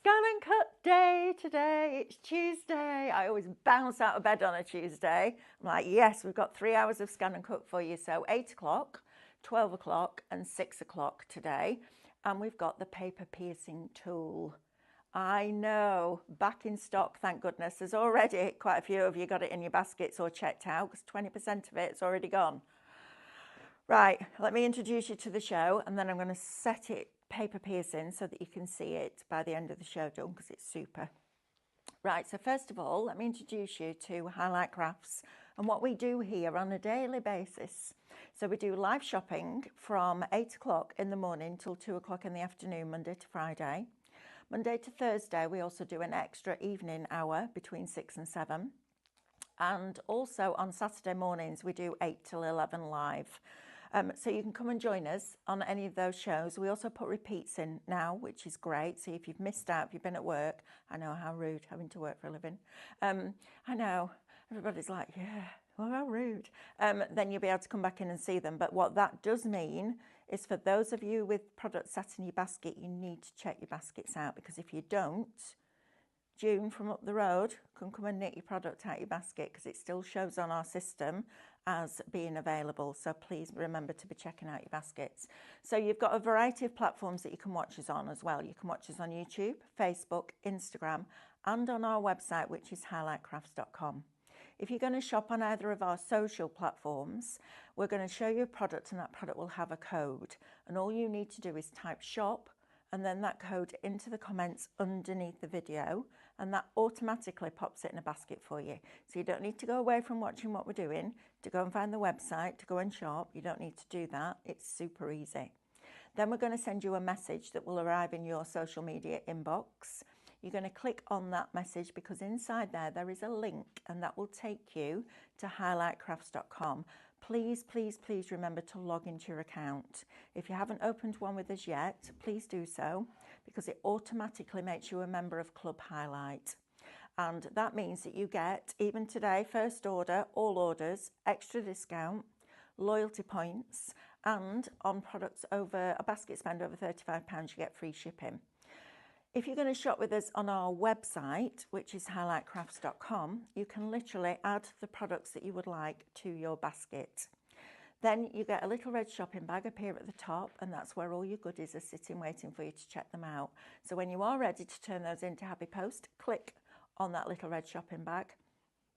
Scan and cut day today. It's Tuesday. I always bounce out of bed on a Tuesday. I'm like, yes, we've got 3 hours of scan and cut for you. So 8 o'clock, 12 o'clock and 6 o'clock today. And we've got the paper piercing tool. I know, back in stock, thank goodness. There's already quite a few of you got it in your baskets or checked out because 20% of it's already gone. Right, let me introduce you to the show and then I'm going to set it paper piercing so that you can see it by the end of the show done because it's super. Right, so first of all, let me introduce you to Highlight Crafts and what we do here on a daily basis. So we do live shopping from 8 o'clock in the morning till 2 o'clock in the afternoon, Monday to Friday. Monday to Thursday, we also do an extra evening hour between 6 and 7. And also on Saturday mornings, we do 8 till 11 live. So you can come and join us on any of those shows. We also put repeats in now, which is great. So if you've missed out, if you've been at work, I know how rude having to work for a living. I know, everybody's like, yeah, well, how rude. Then you'll be able to come back in and see them. But what that does mean is for those of you with products sat in your basket, you need to check your baskets out because if you don't, June from up the road can come and knit your product out your basket because it still shows on our system as being available. So please remember to be checking out your baskets. So you've got a variety of platforms that you can watch us on as well. You can watch us on YouTube, Facebook, Instagram, and on our website, which is highlightcrafts.com. If you're going to shop on either of our social platforms, we're going to show you a product and that product will have a code. And all you need to do is type shop and then that code into the comments underneath the video and that automatically pops it in a basket for you. So you don't need to go away from watching what we're doing to go and find the website, to go and shop. You don't need to do that. It's super easy. Then we're going to send you a message that will arrive in your social media inbox. You're going to click on that message because inside there is a link and that will take you to highlightcrafts.com. Please, please, please remember to log into your account. If you haven't opened one with us yet, please do so because it automatically makes you a member of Club Highlight. And that means that you get, even today, first order, all orders, extra discount, loyalty points, and on products over a basket spend over £35, you get free shipping. If you're going to shop with us on our website, which is highlightcrafts.com, you can literally add the products that you would like to your basket. Then you get a little red shopping bag appear at the top, and that's where all your goodies are sitting waiting for you to check them out. So when you are ready to turn those into Happy Post, click on that little red shopping bag,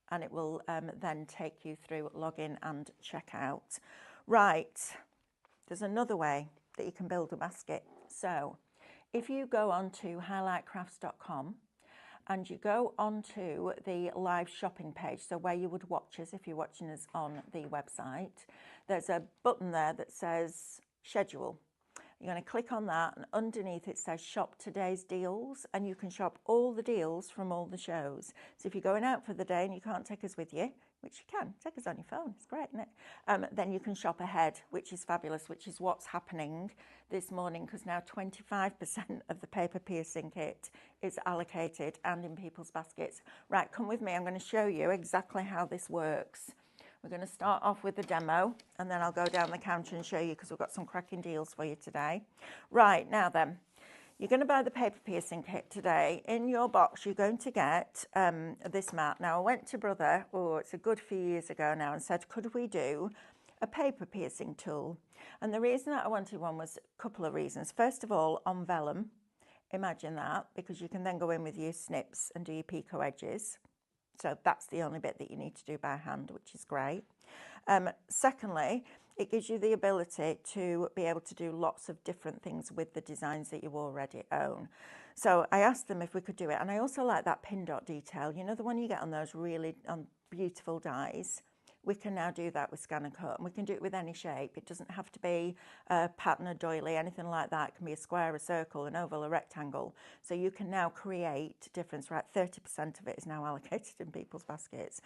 and it will then take you through login and checkout. Right, there's another way that you can build a basket. So if you go onto highlightcrafts.com and you go onto the live shopping page, so where you would watch us if you're watching us on the website, there's a button there that says schedule. You're going to click on that and underneath it says shop today's deals and you can shop all the deals from all the shows. So if you're going out for the day and you can't take us with you, which you can, take us on your phone, it's great, isn't it? Then you can shop ahead, which is fabulous, which is what's happening this morning because now 25% of the paper piercing kit is allocated and in people's baskets. Right, come with me, I'm going to show you exactly how this works. We're going to start off with the demo and then I'll go down the counter and show you because we've got some cracking deals for you today. Right, now then, you're going to buy the paper piercing kit today. In your box, you're going to get this mat. Now, I went to Brother, it's a good few years ago now, and said, could we do a paper piercing tool? And the reason that I wanted one was a couple of reasons. First of all, on vellum, imagine that, because you can then go in with your snips and do your picot edges. So that's the only bit that you need to do by hand, which is great. Secondly, it gives you the ability to be able to do lots of different things with the designs that you already own. So I asked them if we could do it. And I also like that pin dot detail. You know, the one you get on those really beautiful dies? We can now do that with scan and cut, and we can do it with any shape. It doesn't have to be a pattern, a doily, anything like that. It can be a square, a circle, an oval, a rectangle. So you can now create difference, right? 30% of it is now allocated in people's baskets.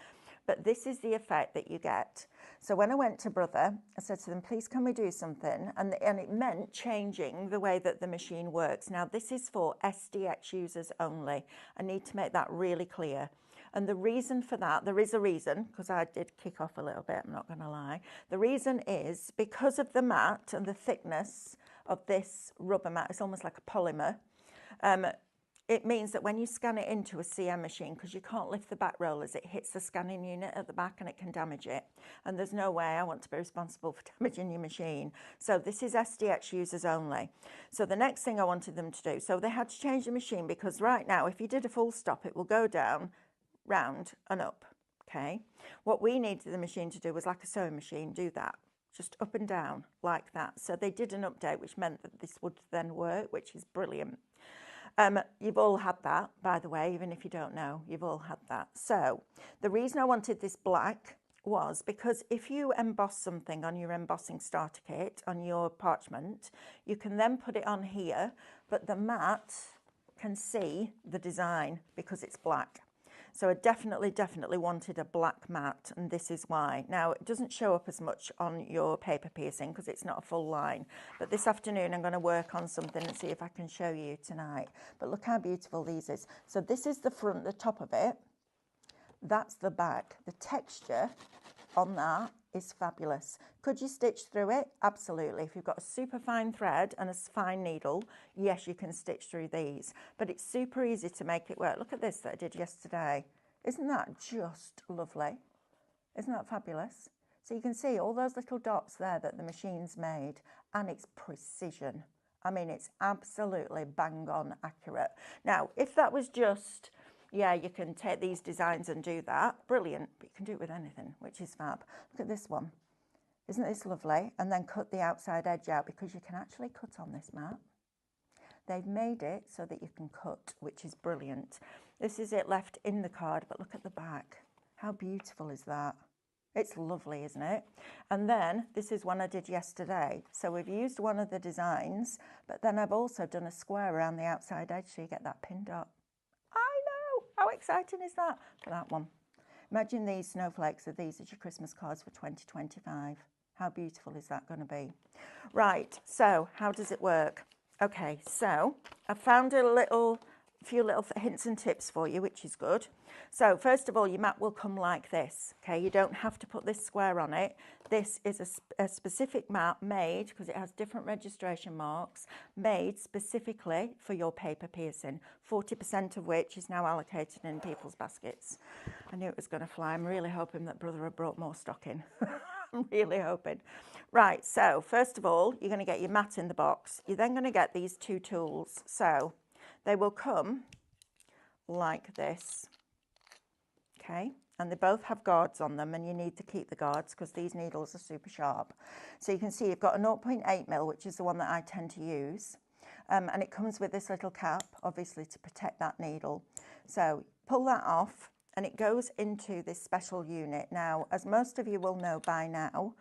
But this is the effect that you get. So when I went to Brother, I said to them, please can we do something? And it meant changing the way that the machine works. Now this is for SDX users only. I need to make that really clear. And the reason for that, there is a reason, because I did kick off a little bit, I'm not going to lie. The reason is because of the mat and the thickness of this rubber mat, it's almost like a polymer. it means that when you scan it into a CM machine, because you can't lift the back rollers, it hits the scanning unit at the back and it can damage it. And there's no way I want to be responsible for damaging your machine. So this is SDX users only. So the next thing I wanted them to do, so they had to change the machine, because right now, if you did a full stop, it will go down, round and up, okay? What we needed the machine to do was like a sewing machine, do that. Just up and down like that. So they did an update, which meant that this would then work, which is brilliant. You've all had that, by the way, even if you don't know, you've all had that. So the reason I wanted this black was because if you emboss something on your embossing starter kit, on your parchment, you can then put it on here, but the mat can see the design because it's black. So I definitely wanted a black mat, and this is why. Now, it doesn't show up as much on your paper piercing because it's not a full line. But this afternoon, I'm going to work on something and see if I can show you tonight. But look how beautiful these is. So this is the front, the top of it. That's the back. The texture on that is fabulous. Could you stitch through it? Absolutely. If you've got a super fine thread and a fine needle, yes, you can stitch through these. But it's super easy to make it work. Look at this that I did yesterday. Isn't that just lovely? Isn't that fabulous? So you can see all those little dots there that the machine's made, and it's precision. I mean, it's absolutely bang on accurate. Now, if that was just, yeah, you can take these designs and do that, brilliant, but you can do it with anything, which is fab. Look at this one. Isn't this lovely? And then cut the outside edge out, because you can actually cut on this mat. They've made it so that you can cut, which is brilliant. This is it left in the card, but look at the back. How beautiful is that? It's lovely, isn't it? And then this is one I did yesterday. So we've used one of the designs, but then I've also done a square around the outside edge so you get that pin dot. I know, how exciting is that? For that one. Imagine these snowflakes of these as your Christmas cards for 2025. How beautiful is that going to be? Right, so how does it work? Okay, so I found a few little hints and tips for you, which is good. So first of all, your mat will come like this, okay? You don't have to put this square on it. This is a specific mat made, because it has different registration marks, made specifically for your paper piercing, 40% of which is now allocated in people's baskets. I knew it was going to fly. I'm really hoping that Brother had brought more stock in. I'm really hoping. Right, so first of all, you're going to get your mat in the box. You're then going to get these two tools. So they will come like this, okay? And they both have guards on them, and you need to keep the guards because these needles are super sharp. So you can see you've got a 0.8mm, which is the one that I tend to use. And it comes with this little cap, obviously, to protect that needle. So pull that off, and it goes into this special unit. Now, as most of you will know by now,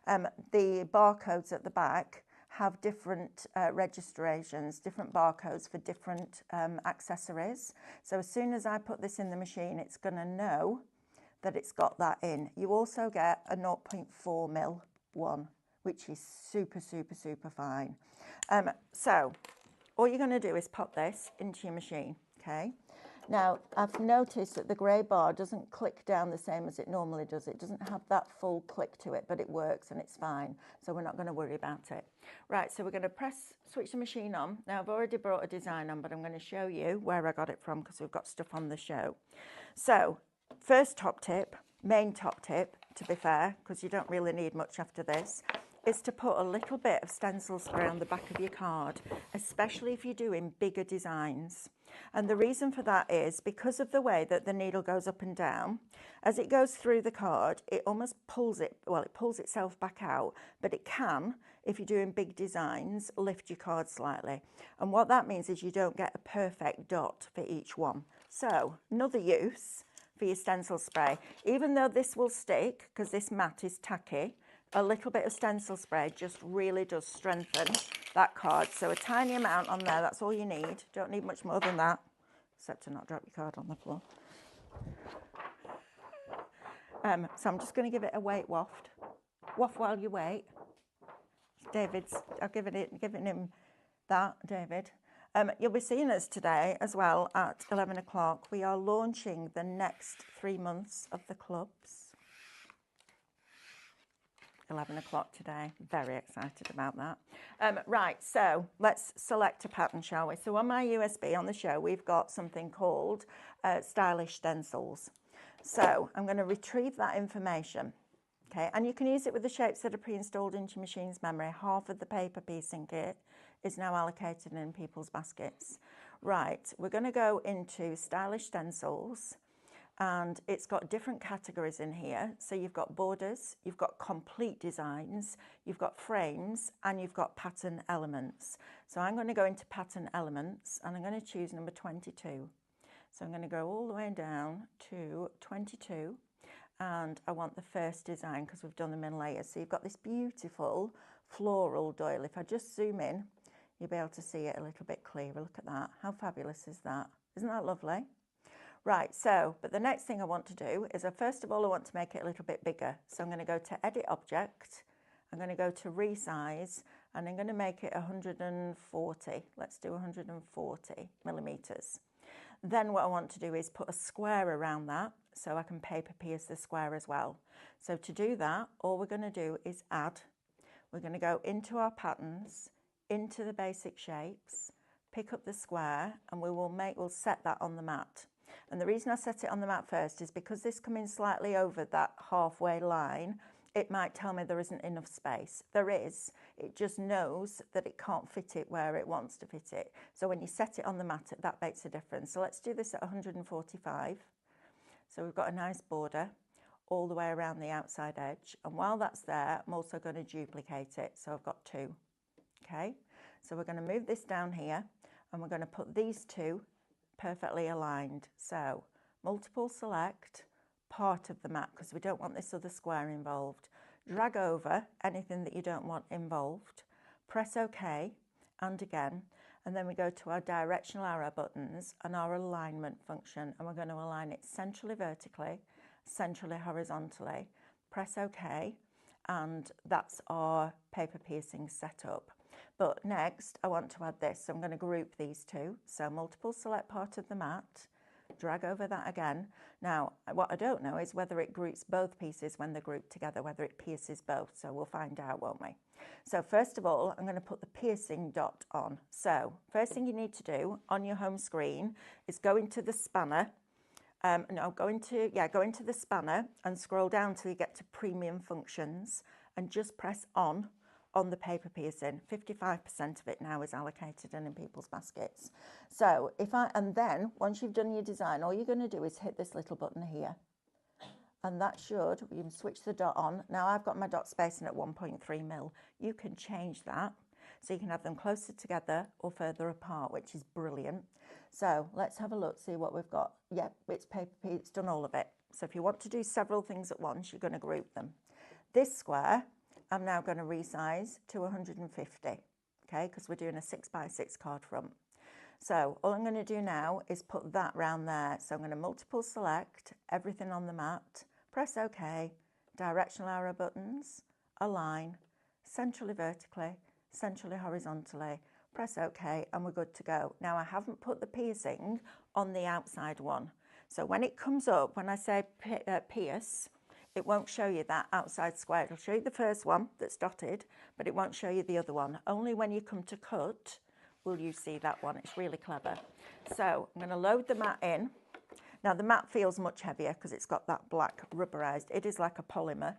the barcodes at the back have different registrations, different barcodes for different accessories. So as soon as I put this in the machine, it's going to know that it's got that in. You also get a 0.4mm one, which is super fine. So all you're going to do is pop this into your machine, okay? Now, I've noticed that the grey bar doesn't click down the same as it normally does. It doesn't have that full click to it, but it works and it's fine. So we're not going to worry about it. Right, so we're going to switch the machine on. Now, I've already brought a design on, but I'm going to show you where I got it from because we've got stuff on the show. So, first top tip, main top tip, to be fair, because you don't really need much after this, is to put a little bit of stencil spray on the back of your card, especially if you're doing bigger designs. And the reason for that is because of the way that the needle goes up and down. As it goes through the card, it almost pulls it, well, it pulls itself back out, but it can, if you're doing big designs, lift your card slightly. And what that means is you don't get a perfect dot for each one. So another use for your stencil spray, even though this will stick, because this mat is tacky, a little bit of stencil spray just really does strengthen that card. So a tiny amount on there, that's all you need. Don't need much more than that, except to not drop your card on the floor. So I'm just going to give it a weight waft. Waft while you wait. I've given him that, David. You'll be seeing us today as well at 11 o'clock. We are launching the next 3 months of the clubs. 11 o'clock today. Very excited about that. Right, so let's select a pattern, shall we? So on my USB on the show, we've got something called stylish stencils. So I'm going to retrieve that information. Okay, and you can use it with the shapes that are pre-installed into your machine's memory. Half of the paper piecing kit is now allocated in people's baskets. Right, we're going to go into stylish stencils, and it's got different categories in here. So you've got borders, you've got complete designs, you've got frames, and you've got pattern elements. So I'm going to go into pattern elements, and I'm going to choose number 22. So I'm going to go all the way down to 22. And I want the first design because we've done them in layers. So you've got this beautiful floral doily. If I just zoom in, you'll be able to see it a little bit clearer. Look at that. How fabulous is that? Isn't that lovely? Right, so, but the next thing I want to do is, first of all, I want to make it a little bit bigger. So I'm going to go to Edit Object. I'm going to go to Resize, and I'm going to make it 140. Let's do 140 millimeters. Then what I want to do is put a square around that so I can paper pierce the square as well. So to do that, all we're going to do is add. We're going to go into our patterns, into the basic shapes, pick up the square, and we'll set that on the mat. And the reason I set it on the mat first is because this comes slightly over that halfway line, it might tell me there isn't enough space. There is, it just knows that it can't fit it where it wants to fit it. So when you set it on the mat, that makes a difference. So let's do this at 145. So we've got a nice border all the way around the outside edge. And while that's there, I'm also going to duplicate it. So I've got 2, okay? So we're going to move this down here, and we're going to put these 2 perfectly aligned. So multiple select, part of the mat, because we don't want this other square involved. Drag over anything that you don't want involved, press OK, and again, and then we go to our directional arrow buttons and our alignment function, and we're going to align it centrally vertically, centrally horizontally, press OK, and that's our paper piercing setup. But next I want to add this, so I'm going to group these 2. So multiple select part of the mat, drag over that again. Now, what I don't know is whether it groups both pieces when they're grouped together, whether it pierces both. So we'll find out, won't we? So first of all, I'm going to put the piercing dot on. So first thing you need to do on your home screen is go into the spanner. Go into the spanner and scroll down till you get to premium functions and just press on the paper piercing. 55% of it now is allocated and in people's baskets. So and then once you've done your design, all you're going to do is hit this little button here. And that should, you can switch the dot on. Now I've got my dot spacing at 1.3 mil. You can change that. So you can have them closer together or further apart, which is brilliant. So let's have a look, see what we've got. Yep, it's paper, it's done all of it. So if you want to do several things at once, you're going to group them. This square, I'm now going to resize to 150, okay, because we're doing a 6x6 card front. So all I'm going to do now is put that round there. So I'm going to multiple select everything on the mat, press OK, directional arrow buttons, align, centrally vertically, centrally horizontally, press OK, and we're good to go. Now I haven't put the piercing on the outside one. So when it comes up, when I say pierce, it won't show you that outside square. It'll show you the first one that's dotted, but it won't show you the other one. Only when you come to cut will you see that one. It's really clever. So I'm going to load the mat in. Now the mat feels much heavier because it's got that black rubberized. It is like a polymer.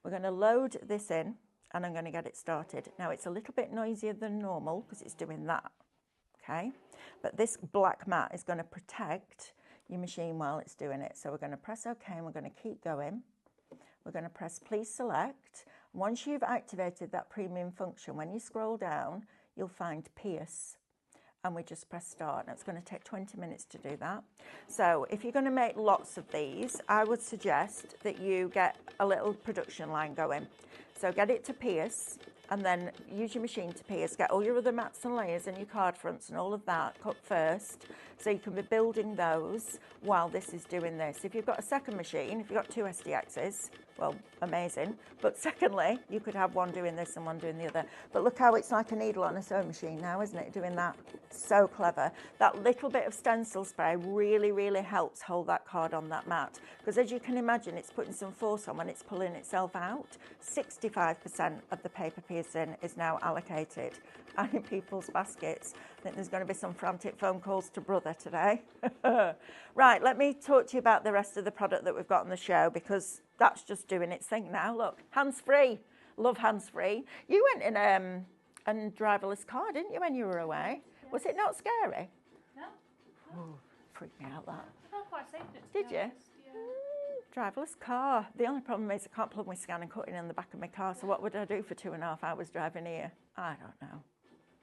We're going to load this in and I'm going to get it started. Now it's a little bit noisier than normal because it's doing that, okay? But this black mat is going to protect your machine while it's doing it. So we're going to press OK and we're going to keep going. We're going to press please select. Once you've activated that premium function, when you scroll down, you'll find pierce. And we just press start. Now it's going to take 20 minutes to do that. So if you're going to make lots of these, I would suggest that you get a little production line going. So get it to pierce and then use your machine to pierce. Get all your other mats and layers and your card fronts and all of that cut first. So you can be building those while this is doing this. If you've got a second machine, if you've got 2 SDXs, well, amazing. But secondly, you could have one doing this and one doing the other. But look how it's like a needle on a sewing machine now, isn't it? Doing that. So clever. That little bit of stencil spray really, really helps hold that card on that mat. Because as you can imagine, it's putting some force on when it's pulling itself out. 65% of the paper piercing is now allocated and in people's baskets. I think there's going to be some frantic phone calls to brother today. Right, let me talk to you about the rest of the product that we've got on the show, because that's just doing its thing now. Look, hands-free. Love hands-free. You went in a driverless car, didn't you, when you were away? Yes. Was it not scary? No. Oh, freaked me out, that. I felt quite safe in it. Did you? Driverless car. The only problem is I can't plug my scan and cutting in the back of my car, so what would I do for 2.5 hours driving here? I don't know.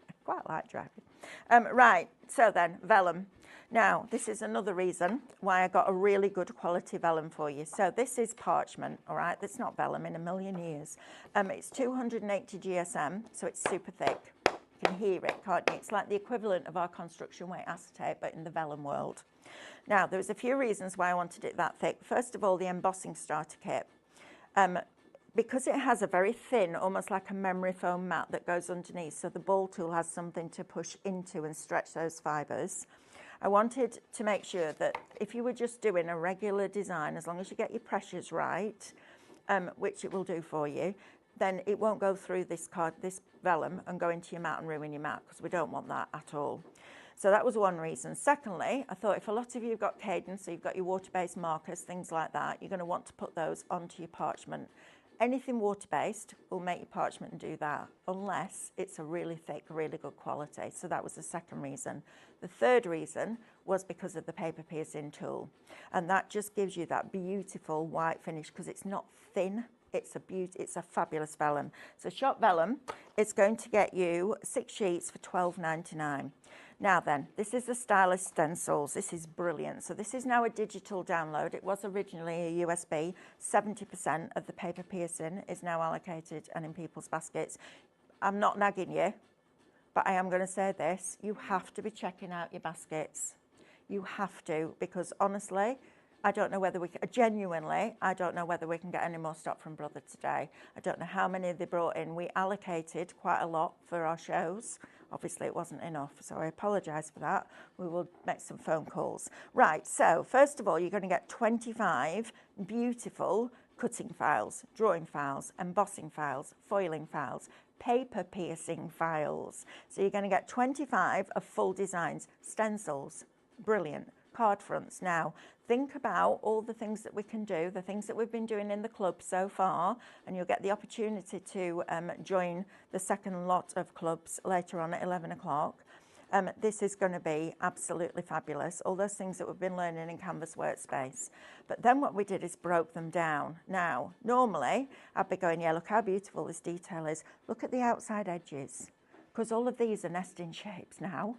I quite like driving. Right, so then, vellum. Now, this is another reason why I got a really good quality vellum for you. So this is parchment, all right? That's not vellum in a million years. It's 280 GSM, so it's super thick. You can hear it, can't you? It's like the equivalent of our construction weight acetate, but in the vellum world. Now, there's a few reasons why I wanted it that thick. First of all, the embossing starter kit. Because it has a very thin, almost like a memory foam mat that goes underneath, so the ball tool has something to push into and stretch those fibres. I wanted to make sure that if you were just doing a regular design, as long as you get your pressures right, which it will do for you, then it won't go through this vellum and go into your mat and ruin your mat, because we don't want that at all. So that was one reason. Secondly, I thought if a lot of you have got cadence, so you've got your water-based markers, things like that, you're going to want to put those onto your parchment. Anything water-based will make your parchment do that, unless it's a really thick, really good quality. So that was the second reason. The third reason was because of the paper piercing tool. And that just gives you that beautiful white finish, because it's not thin. It's a fabulous vellum. So shop vellum is going to get you 6 sheets for $12.99. Now then, this is the stylus stencils. This is brilliant. So this is now a digital download. It was originally a USB. 70% of the paper piercing is now allocated and in people's baskets. I'm not nagging you, but I am going to say this. You have to be checking out your baskets. You have to, because honestly, I don't know whether we can, genuinely, I don't know whether we can get any more stock from Brother today. I don't know how many they brought in. We allocated quite a lot for our shows. Obviously, it wasn't enough, so I apologise for that. We will make some phone calls. Right, so first of all, you're going to get 25 beautiful cutting files, drawing files, embossing files, foiling files, paper piercing files. So you're going to get 25 of full designs, stencils, brilliant, card fronts. Now, think about all the things that we can do, the things that we've been doing in the club so far, and you'll get the opportunity to join the second lot of clubs later on at 11 o'clock. This is going to be absolutely fabulous, all those things that we've been learning in Canvas Workspace. But then what we did is broke them down. Now, normally, I'd be going, yeah, look how beautiful this detail is. Look at the outside edges, because all of these are nesting shapes now,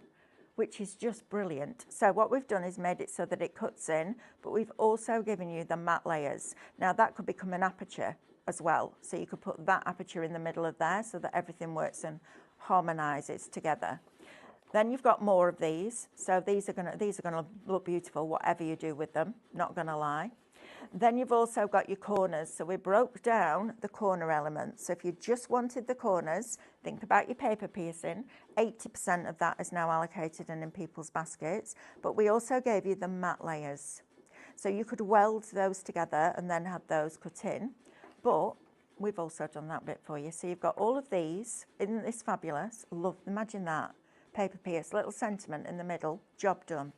which is just brilliant. So what we've done is made it so that it cuts in, but we've also given you the matte layers. Now that could become an aperture as well. So you could put that aperture in the middle of there so that everything works and harmonizes together. Then you've got more of these. So these are gonna look beautiful, whatever you do with them, not gonna lie. Then you've also got your corners. So we broke down the corner elements. So if you just wanted the corners, think about your paper piercing. 80% of that is now allocated and in people's baskets. But we also gave you the matte layers. So you could weld those together and then have those cut in. But we've also done that bit for you. So you've got all of these. Isn't this fabulous? Love, imagine that. Paper pierce, little sentiment in the middle, job done.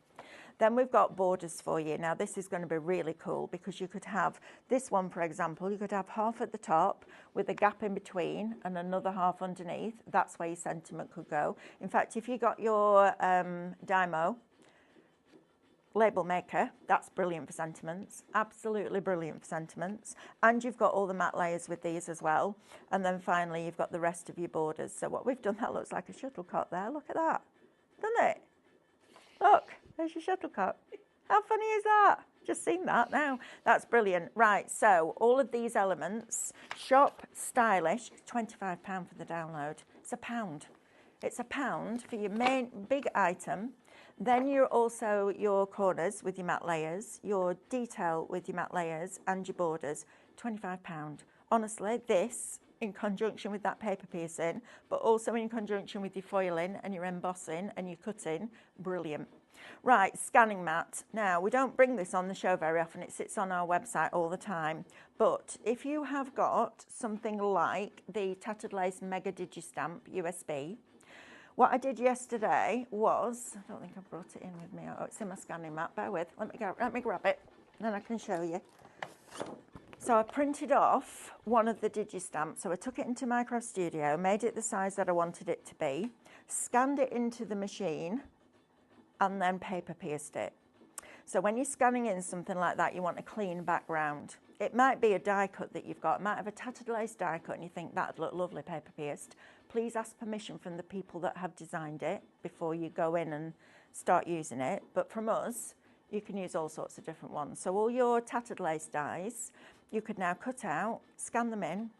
Then we've got borders for you. Now this is going to be really cool, because you could have this one, for example, you could have half at the top with a gap in between and another half underneath. That's where your sentiment could go. In fact, if you got your Dymo label maker, that's brilliant for sentiments, absolutely brilliant for sentiments. And you've got all the matte layers with these as well. And then finally, you've got the rest of your borders. So what we've done, that looks like a shuttlecock there. Look at that, doesn't it? Look, there's your shuttlecock. How funny is that? Just seen that now. That's brilliant. Right, so all of these elements, shop stylish, £25 for the download. It's £1. It's £1 for your main big item. Then you're also your corners with your matte layers, your detail with your matte layers and your borders. £25. Honestly, this in conjunction with that paper piercing, but also in conjunction with your foiling and your embossing and your cutting, brilliant. Right, scanning mat. Now, we don't bring this on the show very often. It sits on our website all the time. But if you have got something like the Tattered Lace Mega Digistamp USB, what I did yesterday was, I don't think I brought it in with me. Oh, it's in my scanning mat. Bear with. Let me grab it, and then I can show you. So I printed off one of the digistamps. So I took it into Micro Studio, made it the size that I wanted it to be, scanned it into the machine, and then paper pierced it. So when you're scanning in something like that, you want a clean background. It might be a die cut that you've got. It might have a tattered lace die cut and you think that'd look lovely paper pierced. Please ask permission from the people that have designed it before you go in and start using it. But from us, you can use all sorts of different ones. So all your tattered lace dies, you could now cut out, scan them in,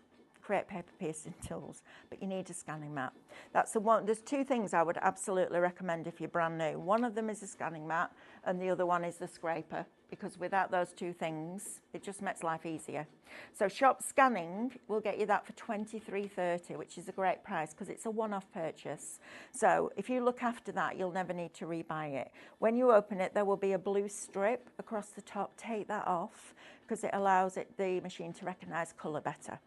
create paper piercing tools, but you need a scanning mat. That's the one. There's two things I would absolutely recommend if you're brand new. One of them is a scanning mat and the other one is the scraper, because without those two things, it just makes life easier. So Shop Scanning will get you that for $23.30, which is a great price because it's a one-off purchase. So if you look after that, you'll never need to rebuy it. When you open it, there will be a blue strip across the top. Take that off because it allows the machine to recognise colour better.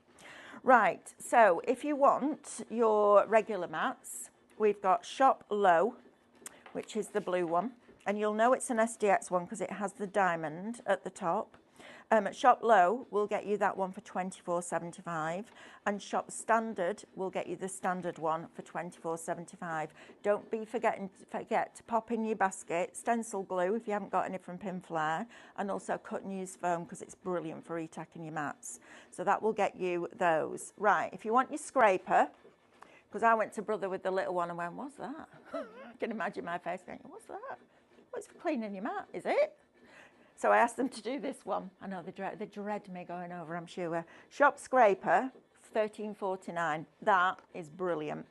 Right, so if you want your regular mats, we've got Shop Low, which is the blue one, and you'll know it's an SDX one because it has the diamond at the top. Shop Low will get you that one for $24.75, and Shop Standard will get you the standard one for $24.75. Don't forget to pop in your basket stencil glue if you haven't got any from Pinflair, and also cut and use foam because it's brilliant for retacking your mats. So that will get you those. Right, if you want your scraper, because I went to Brother with the little one and went, what's that? I can imagine my face going, what's that? Well, it's for cleaning your mat, is it? So I asked them to do this one. I know they dread me going over, I'm sure. Shop Scraper, $13.49. That is brilliant.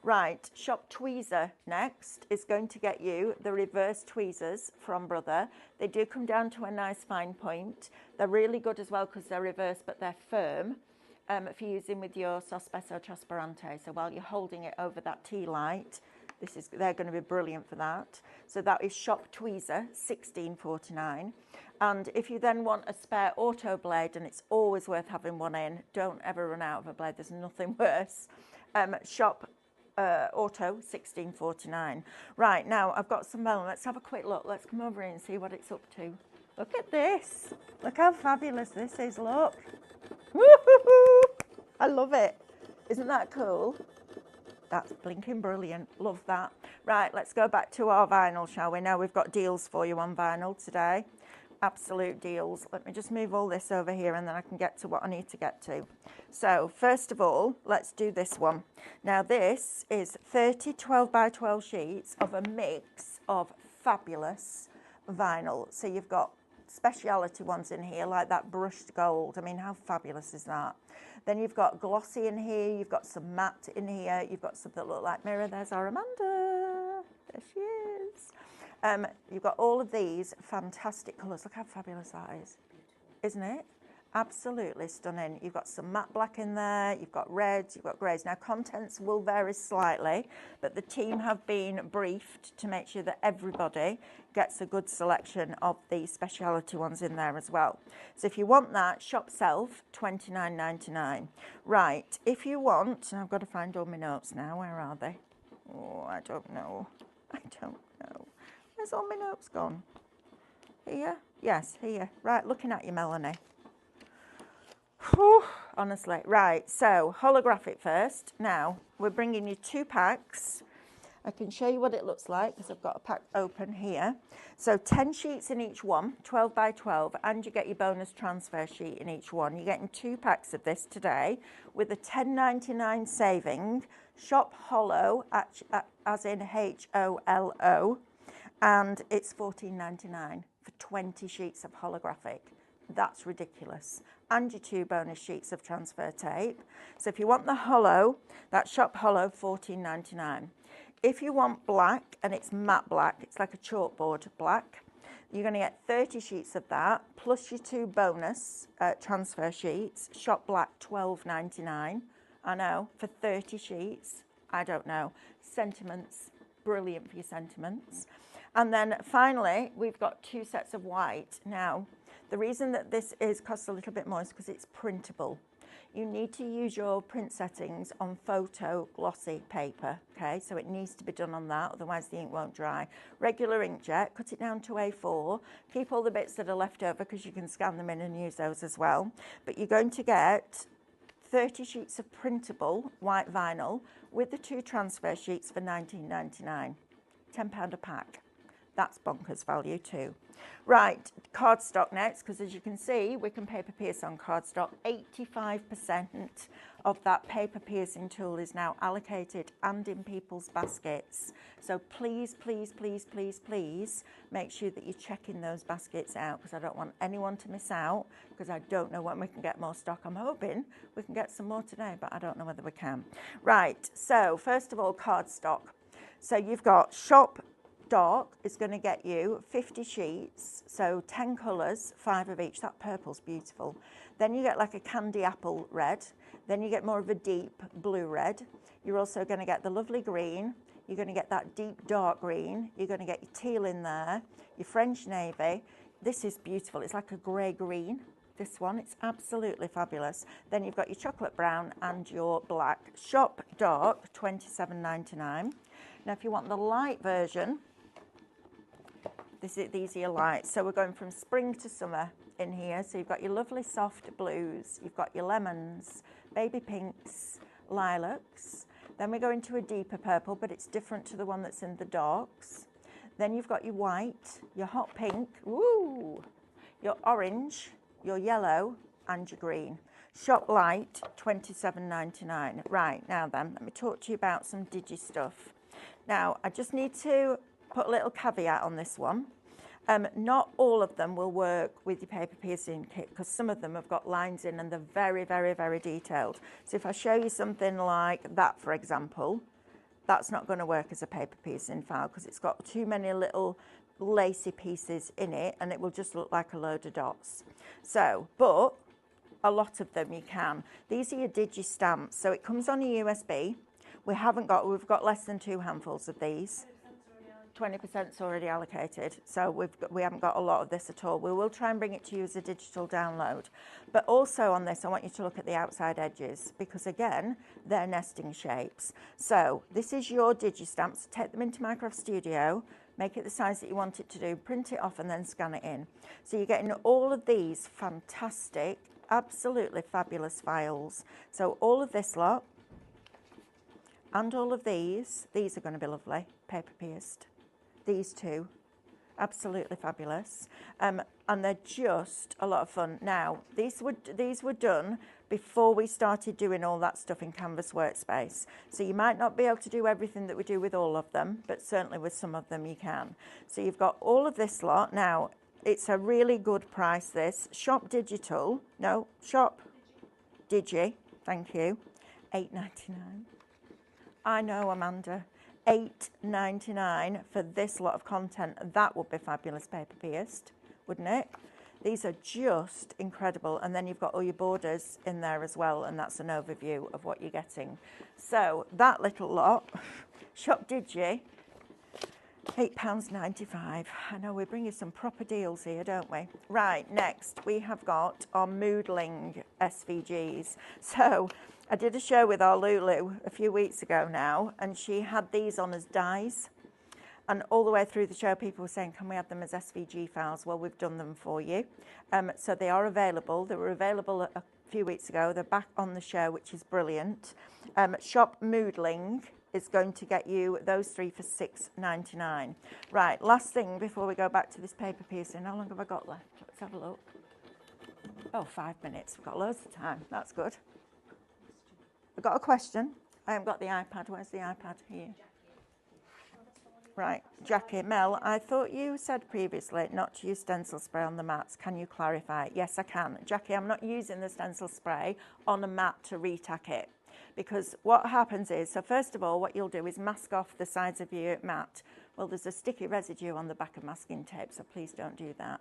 Right, Shop Tweezer next is going to get you the reverse tweezers from Brother. They do come down to a nice fine point. They're really good as well because they're reverse, but they're firm for using with your Sospeso Trasparente. So while you're holding it over that tea light, they're going to be brilliant for that. So that is Shop Tweezer, $16.49. And if you then want a spare auto blade, and it's always worth having one in, don't ever run out of a blade, there's nothing worse. Shop Auto, $16.49. Right, now I've got some vellum. Let's have a quick look. Let's come over here and see what it's up to. Look at this. Look how fabulous this is, look. Woo-hoo-hoo. I love it. Isn't that cool? That's blinking brilliant. Love that. Right, let's go back to our vinyl, shall we? Now we've got deals for you on vinyl today. Absolute deals. Let me just move all this over here and then I can get to what I need to get to. So first of all, let's do this one. Now this is 30 12 by 12 sheets of a mix of fabulous vinyl. So you've got speciality ones in here like that brushed gold. I mean, how fabulous is that? Then you've got glossy in here, you've got some matte in here, you've got some that look like mirror. There's our Amanda. There she is. You've got all of these fantastic colours. Look how fabulous that is, isn't it? Absolutely stunning. You've got some matte black in there, you've got reds, you've got greys. Now contents will vary slightly, but the team have been briefed to make sure that everybody gets a good selection of the speciality ones in there as well. So if you want that, Shop Self, $29.99. Right, if you want, and I've got to find all my notes now, where are they? Oh, I don't know. Where's all my notes gone? Here? Yes, here. Right, looking at you, Melanie. Whew, honestly. Right, so holographic first. Now, we're bringing you 2 packs. I can show you what it looks like because I've got a pack open here. So 10 sheets in each one, 12 by 12, and you get your bonus transfer sheet in each one. You're getting 2 packs of this today with a $10.99 saving. Shop Holo, as in H-O-L-O, and it's $14.99 for 20 sheets of holographic. That's ridiculous. And your 2 bonus sheets of transfer tape. So if you want the holo, that's Shop Holo, $14.99. If you want black, and it's matte black, it's like a chalkboard black, You're going to get 30 sheets of that, plus your 2 bonus transfer sheets. Shop black, $12.99. I know, for 30 sheets. I don't know. Sentiments, brilliant for your sentiments. And then finally, we've got 2 sets of white. Now, the reason that this costs a little bit more is because it's printable. You need to use your print settings on photo glossy paper, okay? So it needs to be done on that, otherwise the ink won't dry. Regular inkjet, cut it down to A4, keep all the bits that are left over because you can scan them in and use those as well. But you're going to get 30 sheets of printable white vinyl with the 2 transfer sheets for $19.99, £10 a pack. That's bonkers value too. Right, cardstock next, because as you can see, Wickham Paper Pierce on cardstock, 85% of that paper piercing tool is now allocated and in people's baskets. So please, please, please, please, please make sure that you're checking those baskets out, because I don't want anyone to miss out, because I don't know when we can get more stock. I'm hoping we can get some more today, but I don't know whether we can. Right, so first of all, cardstock. So you've got Shop Dark is going to get you 50 sheets, so 10 colours, 5 of each. That purple's beautiful. Then you get like a candy apple red. Then you get more of a deep blue red. You're also going to get the lovely green. You're going to get that deep dark green. You're going to get your teal in there, your French navy. This is beautiful. It's like a grey green. This one, it's absolutely fabulous. Then you've got your chocolate brown and your black. Shop Dark, $27.99. Now, if you want the light version, these are your lights. So we're going from spring to summer in here. So you've got your lovely soft blues, you've got your lemons, baby pinks, lilacs. Then we go into a deeper purple, but it's different to the one that's in the darks. Then you've got your white, your hot pink, woo, your orange, your yellow, and your green. Shop Light, $27.99. Right, now then, let me talk to you about some digi stuff. Now, I just need to put a little caveat on this one. Not all of them will work with your paper piercing kit, because some of them have got lines in and they're very, very, very detailed. So if I show you something like that, for example, that's not going to work as a paper piercing file because it's got too many little lacy pieces in it and it will just look like a load of dots. So, but a lot of them you can. These are your digi stamps. So it comes on a USB. We've got less than 2 handfuls of these. 20%'s already allocated, so we haven't got a lot of this at all. We will try and bring it to you as a digital download. But also on this, I want you to look at the outside edges, because again, they're nesting shapes. So this is your digi-stamps. Take them into Microsoft Studio, make it the size that you want it to do, print it off and then scan it in. So you're getting all of these fantastic, absolutely fabulous files. So all of this lot, and all of these are going to be lovely, paper pierced. These 2, absolutely fabulous, and they're just a lot of fun. Now, these were done before we started doing all that stuff in Canvas Workspace. So you might not be able to do everything that we do with all of them, but certainly with some of them you can. So you've got all of this lot. Now, it's a really good price, this. Shop Digi, thank you, $8.99. I know, Amanda. $8.99 for this lot of content. That would be fabulous paper pierced, wouldn't it? These are just incredible. And then you've got all your borders in there as well, and that's an overview of what you're getting. So that little lot, Shop Digi, £8.95. I know we're bringing some proper deals here, don't we? Right, next we have got our Moodling SVGs. So I did a show with our Lulu a few weeks ago now, and she had these on as dies. And all the way through the show, people were saying, can we have them as SVG files? Well, we've done them for you. So they are available. They were available a few weeks ago. They're back on the show, which is brilliant. Shop Moodling is going to get you those 3 for $6.99. Right, last thing before we go back to this paper piercing. How long have I got left? Let's have a look. Oh, 5 minutes. We've got loads of time. That's good. I've got a question. I haven't got the iPad. Where's the iPad? Here. Right, Jackie, Mel, I thought you said previously not to use stencil spray on the mats. Can you clarify? Yes, I can. Jackie, I'm not using the stencil spray on a mat to retack it, because what happens is, so first of all, what you'll do is mask off the sides of your mat well, there's a sticky residue on the back of masking tape, so please don't do that.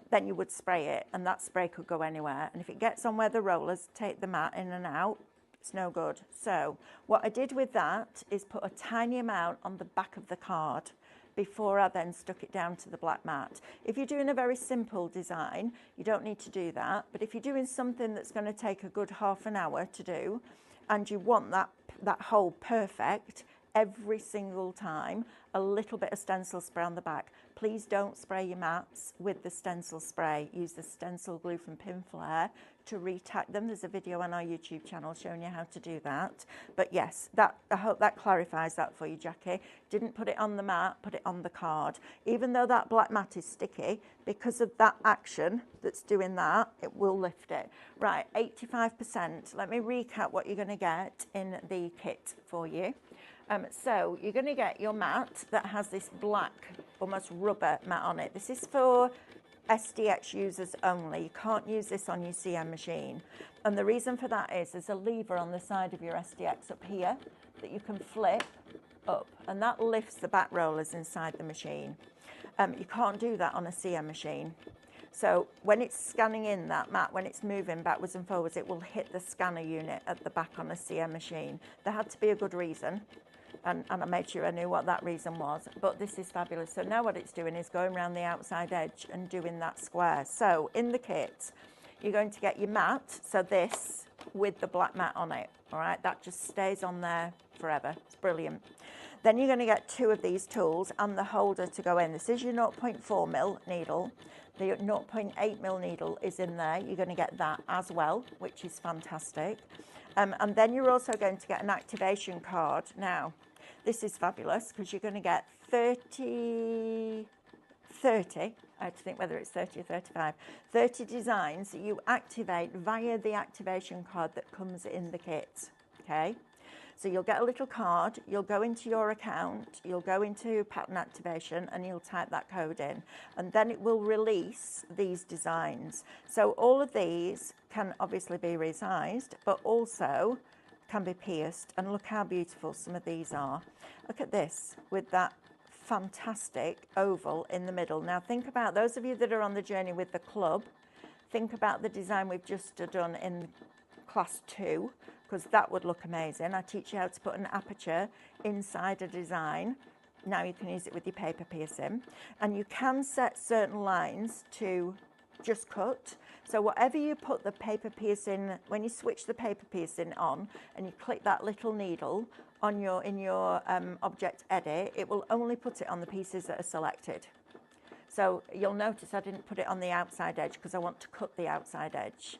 Then you would spray it, and that spray could go anywhere. And if it gets on where the rollers take the mat in and out, it's no good. So what I did with that is put a tiny amount on the back of the card before I then stuck it down to the black mat. If you're doing a very simple design, you don't need to do that. But if you're doing something that's going to take a good half an hour to do, and you want that hole perfect every single time, a little bit of stencil spray on the back. Please don't spray your mats with the stencil spray. Use the stencil glue from Pinflair to retack them. There's a video on our YouTube channel showing you how to do that. But yes, I hope that clarifies that for you, Jackie. Didn't put it on the mat, put it on the card. Even though that black mat is sticky, because of that action that's doing that, it will lift it. Right, 85%. Let me recap what you're going to get in the kit for you. So you're going to get your mat that has this black, almost rubber mat on it. This is for SDX users only. You can't use this on your CM machine. And the reason for that is there's a lever on the side of your SDX up here that you can flip up, and that lifts the back rollers inside the machine. You can't do that on a CM machine. So when it's scanning in that mat, when it's moving backwards and forwards, it will hit the scanner unit at the back on a CM machine. There had to be a good reason. And I made sure I knew what that reason was, but this is fabulous. So now what it's doing is going around the outside edge and doing that square. So in the kit, you're going to get your mat, so this with the black mat on it, all right? That just stays on there forever. It's brilliant. Then you're going to get 2 of these tools and the holder to go in. This is your 0.4 mil needle. The 0.8 mil needle is in there. You're going to get that as well, which is fantastic. And then you're also going to get an activation card. Now, this is fabulous because you're going to get 30, I have to think whether it's 30 or 35, 30 designs that you activate via the activation card that comes in the kit, okay? So you'll get a little card, you'll go into your account, you'll go into pattern activation and you'll type that code in, and then it will release these designs. So all of these can obviously be resized, but also can be pierced, and look how beautiful some of these are. Look at this with that fantastic oval in the middle. Now think about those of you that are on the journey with the club, think about the design we've just done in class 2, because that would look amazing. I teach you how to put an aperture inside a design. Now you can use it with your paper piercing, and you can set certain lines to just cut. So whatever you put the paper piercing, when you switch the paper piercing on and you click that little needle on in your object edit, it will only put it on the pieces that are selected. So you'll notice I didn't put it on the outside edge because I want to cut the outside edge.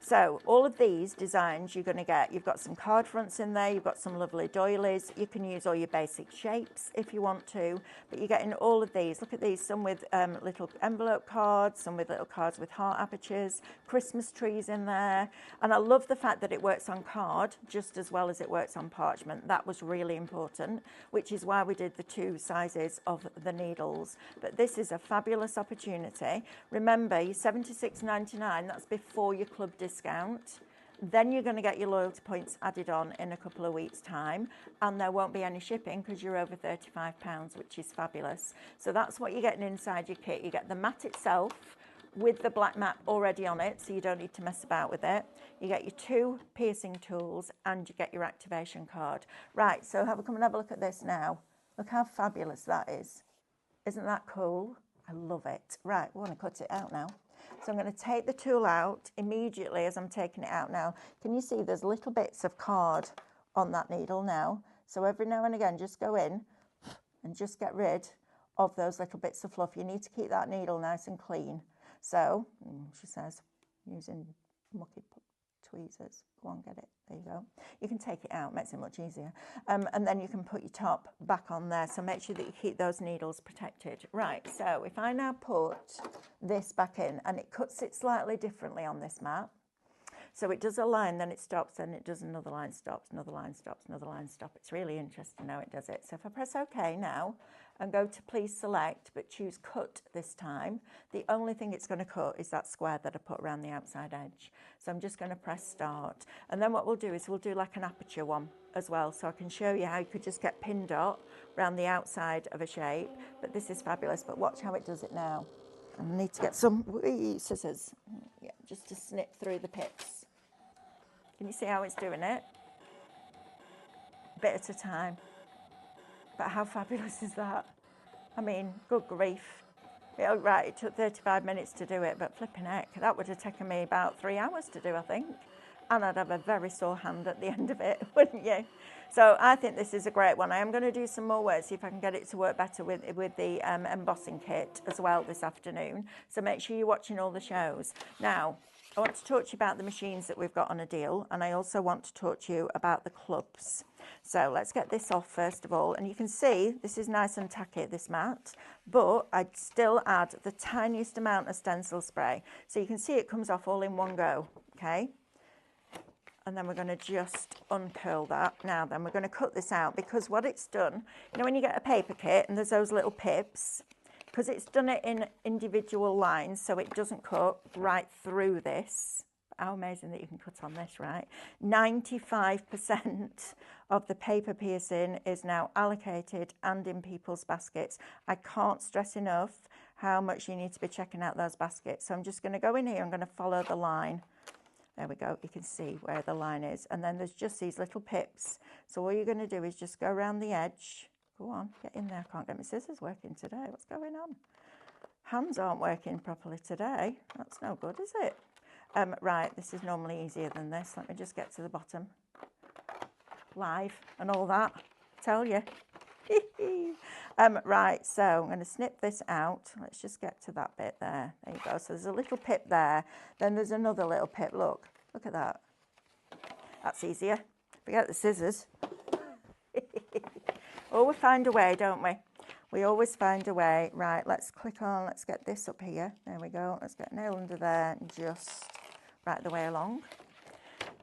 So all of these designs you're going to get, you've got some card fronts in there, you've got some lovely doilies, you can use all your basic shapes if you want to, but you're getting all of these. Look at these, some with little envelope cards, some with little cards with heart apertures, Christmas trees in there, and I love the fact that it works on card just as well as it works on parchment. That was really important, which is why we did the 2 sizes of the needles. But this is a fabulous opportunity. Remember, you're $76.99, that's before your club discount. Then you're going to get your loyalty points added on in a couple of weeks' time, and there won't be any shipping because you're over £35, which is fabulous. So that's what you're getting inside your kit. You get the mat itself with the black mat already on it, so you don't need to mess about with it. You get your 2 piercing tools and you get your activation card. Right, so come and have a look at this now. Look how fabulous that is. Isn't that cool? I love it. Right, we want to cut it out now. So I'm going to take the tool out immediately as I'm taking it out now. Can you see there's little bits of card on that needle now? So every now and again, just go in and just get rid of those little bits of fluff. You need to keep that needle nice and clean. So, she says, using mucky tweezers. Go on, get it. There you go. You can take it out, makes it much easier. And then you can put your top back on there. So make sure that you keep those needles protected. Right, so if I now put this back in, and it cuts it slightly differently on this mat. So it does a line, then it stops, and it does another line, stops, another line, stops, another line, stop. It's really interesting how it does it. So if I press OK now and go to please select, but choose cut this time, the only thing it's going to cut is that square that I put around the outside edge. So I'm just going to press start. And then what we'll do is we'll do like an aperture one as well, so I can show you how you could just get pin dot around the outside of a shape. But this is fabulous. But watch how it does it now. I need to get some scissors, yeah, just to snip through the pips. Can you see how it's doing it? Bit at a time. But how fabulous is that? I mean, good grief. Yeah, right, it took 35 minutes to do it, but flipping heck, that would have taken me about 3 hours to do, I think. And I'd have a very sore hand at the end of it, wouldn't you? So I think this is a great one. I am going to do some more work, see if I can get it to work better with the embossing kit as well this afternoon. So make sure you're watching all the shows. Now, I want to talk to you about the machines that we've got on a deal, and I also want to talk to you about the clubs. So let's get this off first of all, and you can see this is nice and tacky, this mat, but I'd still add the tiniest amount of stencil spray. So you can see it comes off all in one go, okay? And then we're going to just uncurl that. Now then, we're going to cut this out, because what it's done, you know when you get a paper kit and there's those little pips, because it's done it in individual lines so it doesn't cut right through this. How amazing that you can cut on this, right? 95% of the paper piercing is now allocated and in people's baskets. I can't stress enough how much you need to be checking out those baskets. So I'm just going to go in here, I'm going to follow the line. There we go, you can see where the line is. And then there's just these little pips. So all you're going to do is just go around the edge. Go on, get in there. I can't get my scissors working today. What's going on? Hands aren't working properly today. That's no good, is it? Right, this is normally easier than this. Let me just get to the bottom. Live and all that, tell you. Right, so I'm going to snip this out. Let's just get to that bit there. There you go. So there's a little pip there. Then there's another little pip. Look at that. That's easier. Forget the scissors. Oh, we find a way, don't we? We always find a way. Right, let's click on, let's get this up here. There we go. Let's get a nail under there and just right the way along.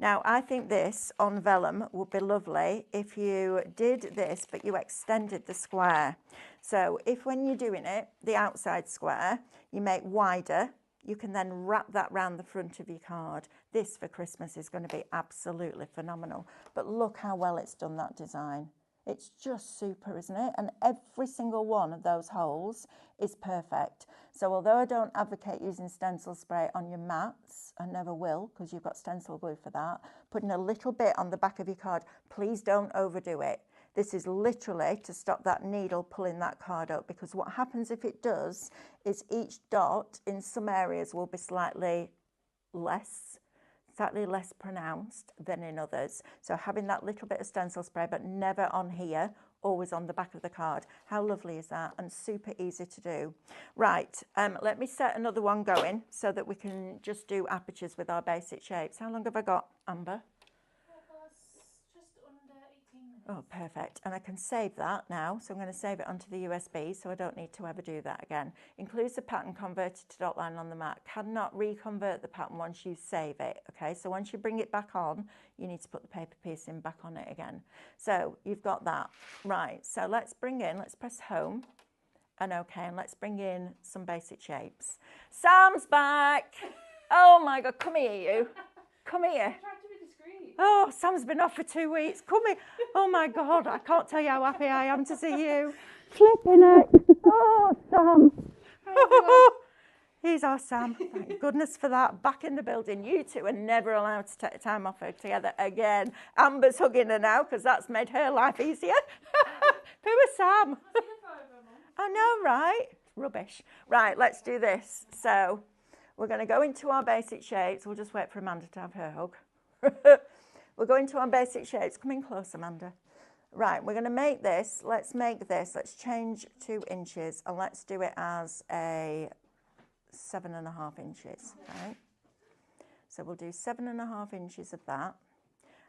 Now, I think this on vellum would be lovely if you did this, but you extended the square. So if when you're doing it, the outside square, you make wider, you can then wrap that round the front of your card. This for Christmas is going to be absolutely phenomenal. But look how well it's done, that design. It's just super, isn't it? And every single one of those holes is perfect. So although I don't advocate using stencil spray on your mats, I never will, because you've got stencil glue for that, putting a little bit on the back of your card, please don't overdo it. This is literally to stop that needle pulling that card up, because what happens if it does is each dot in some areas will be slightly less pronounced than in others. So having that little bit of stencil spray, but never on here, always on the back of the card. How lovely is that? And super easy to do. Right, let me set another one going so that we can just do apertures with our basic shapes. How long have I got, Amber? Just under 18 minutes. Oh, perfect. And I can save that now. So I'm going to save it onto the USB so I don't need to ever do that again. Includes the pattern converted to dot line on the mat. Cannot reconvert the pattern once you save it. Okay, so once you bring it back on, you need to put the paper piercing back on it again. So you've got that. Right, so let's press home and okay, and let's bring in some basic shapes. Sam's back. Oh my God, come here you. Come here. Oh, Sam's been off for 2 weeks. Come here. Oh my God, I can't tell you how happy I am to see you. Flipping it. Oh, Sam. He's our Sam. Thank goodness for that. Back in the building. You two are never allowed to take time off together again. Amber's hugging her now because that's made her life easier. Poor Sam. I know, right? Rubbish. Right, let's do this. So we're going to go into our basic shapes. We'll just wait for Amanda to have her hug. We're going to our basic shapes. Come in close, Amanda. Right, we're going to make this. Let's make this. Let's change 2 inches and let's do it as a 7.5 inches. Right. So we'll do 7.5 inches of that,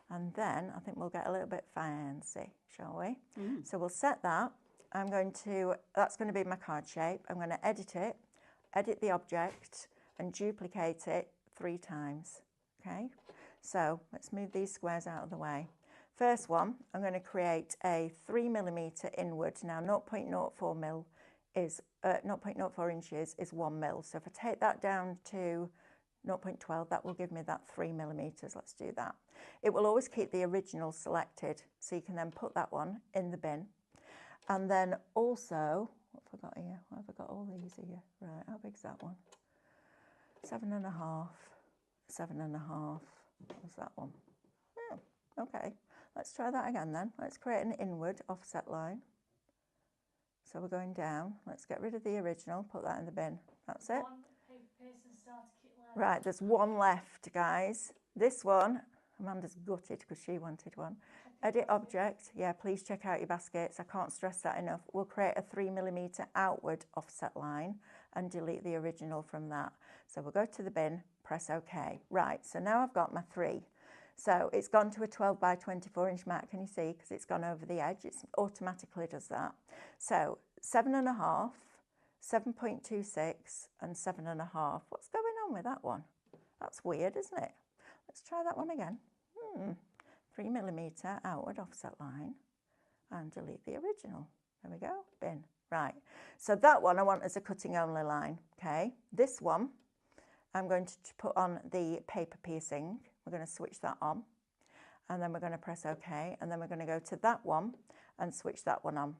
and then I think we'll get a little bit fancy, shall we? So we'll set that. That's going to be my card shape. I'm going to edit it, edit the object, and duplicate it 3 times. Okay. So let's move these squares out of the way. First one, I'm going to create a 3mm inward. Now 0.04 inches is 1 mil. So if I take that down to 0.12, that will give me that 3mm. Let's do that. It will always keep the original selected, so you can then put that one in the bin. And then also, what have I got here? What have I got all these here? Right, how big's that one? 7.5, 7.5. What's that one? Oh, okay. Let's try that again then. Let's create an inward offset line. So we're going down. Let's get rid of the original, put that in the bin. That's it. One paper piercing starter kit left. Right, there's one left, guys. This one, Amanda's gutted because she wanted one. Edit object. Yeah, please check out your baskets. I can't stress that enough. We'll create a 3mm outward offset line and delete the original from that. So we'll go to the bin, press OK. Right, so now I've got my 3. So it's gone to a 12 by 24 inch mat, can you see? Because it's gone over the edge. It automatically does that. So 7.5, 7.26 and 7.5. What's going on with that one? That's weird, isn't it? Let's try that one again. 3mm outward offset line and delete the original. There we go, bin. Right, so that one I want as a cutting only line, okay? This one, I'm going to put on the paper piercing. We're going to switch that on and then we're going to press OK, and then we're going to go to that one and switch that one on.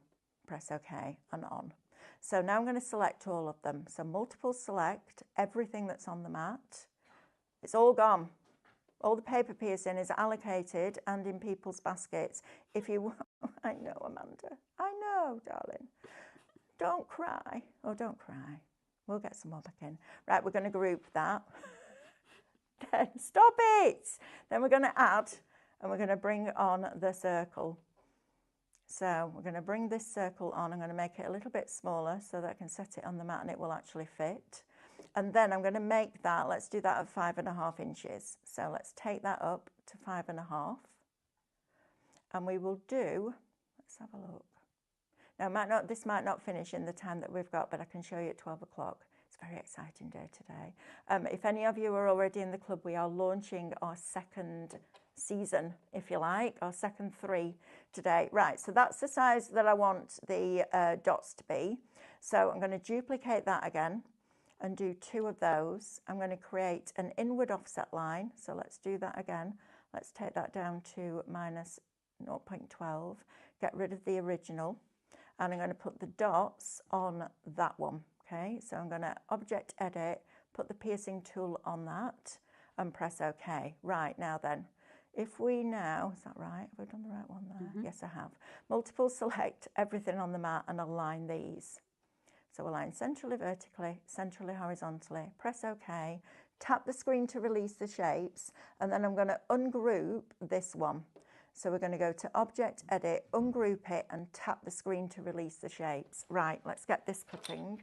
Press OK and on. So now I'm going to select all of them. So multiple select, everything that's on the mat. It's all gone. All the paper piercing is allocated and in people's baskets. If you, I know, Amanda, I know, darling. Don't cry. Oh, don't cry. We'll get some more back in. Right, we're going to group that. Then stop it. Then we're going to add, and we're going to bring on the circle. So we're going to bring this circle on. I'm going to make it a little bit smaller so that I can set it on the mat and it will actually fit. And then I'm going to make that, let's do that at 5.5 inches. So let's take that up to 5.5. And we will do, let's have a look. Now, this might not finish in the time that we've got, but I can show you at 12 o'clock. It's a very exciting day today. If any of you are already in the club, we are launching our second season, if you like, our second 3 today. Right, so that's the size that I want the dots to be. So I'm going to duplicate that again and do 2 of those. I'm going to create an inward offset line. So let's do that again. Let's take that down to minus 0.12, get rid of the original. And I'm going to put the dots on that one, okay? So I'm going to object edit, put the piercing tool on that and press OK. Right, now then, if we now, is that right? Have I done the right one there? Yes, I have. Multiple select everything on the mat and align these. So align centrally vertically, centrally horizontally, press OK, tap the screen to release the shapes, and then I'm going to ungroup this one. So we're going to go to Object, Edit, ungroup it and tap the screen to release the shapes. Right, let's get this cutting,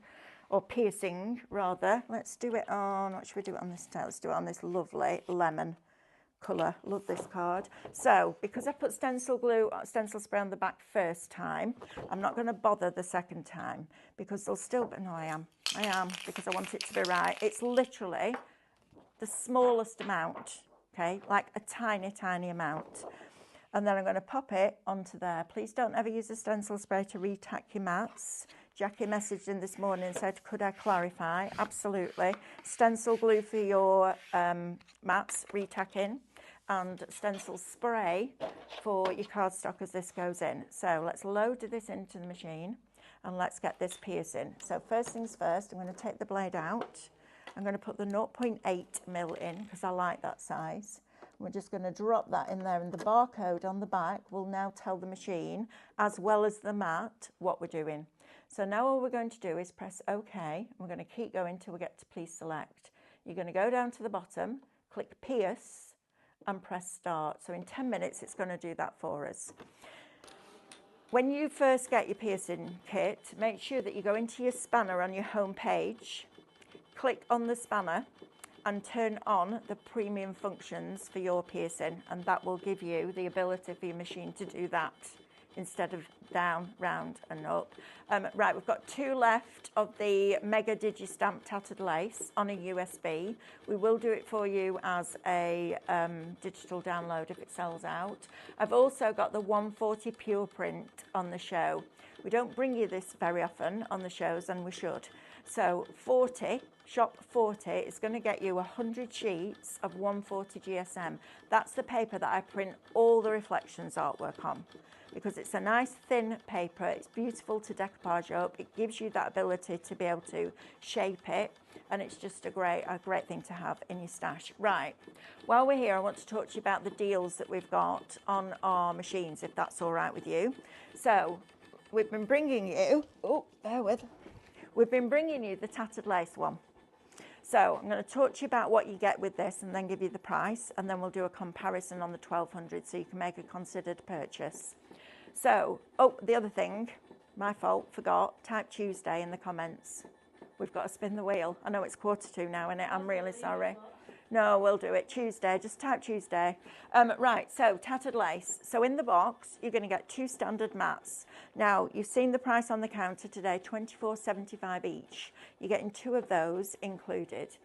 or piercing rather. Let's do it on, what should we do it on this tail? Let's do it on this lovely lemon colour. Love this card. So because I put stencil spray on the back first time, I'm not going to bother the second time because they'll still be, no I am because I want it to be right. It's literally the smallest amount, okay, like a tiny, tiny amount. And then I'm going to pop it onto there. Please don't ever use a stencil spray to retack your mats. Jackie messaged in this morning and said, could I clarify? Absolutely. Stencil glue for your mats, retacking, and stencil spray for your cardstock as this goes in. So let's load this into the machine and let's get this piercing. So first things first, I'm going to take the blade out. I'm going to put the 0.8mm in because I like that size. We're just going to drop that in there, and the barcode on the back will now tell the machine, as well as the mat, what we're doing. So now all we're going to do is press OK. We're going to keep going till we get to please select. You're going to go down to the bottom, click pierce, and press start. So in 10 minutes, it's going to do that for us. When you first get your piercing kit, make sure that you go into your spanner on your home page, click on the spanner, and turn on the premium functions for your piercing, and that will give you the ability for your machine to do that instead of down, round and up. Right, we've got 2 left of the Mega Digistamp tattered lace on a USB. We will do it for you as a digital download if it sells out. I've also got the 140 pure print on the show. We don't bring you this very often on the shows, and we should. So 40, shop 40 is going to get you 100 sheets of 140 GSM. That's the paper that I print all the reflections artwork on, because it's a nice thin paper. It's beautiful to decoupage up. It gives you that ability to be able to shape it, and it's just a great thing to have in your stash. Right, while we're here, I want to talk to you about the deals that we've got on our machines, if that's all right with you. So we've been bringing you, we've been bringing you the tattered lace one. So I'm going to talk to you about what you get with this and then give you the price, and then we'll do a comparison on the 1200 so you can make a considered purchase. So, the other thing, my fault, forgot, type Tuesday in the comments. We've got to spin the wheel. I know it's 1:45 now, isn't it? I'm really sorry. No, we'll do it Tuesday. Just type Tuesday. Right, so tattered lace. So in the box, you're going to get 2 standard mats. Now, you've seen the price on the counter today, $24.75 each. You're getting 2 of those included.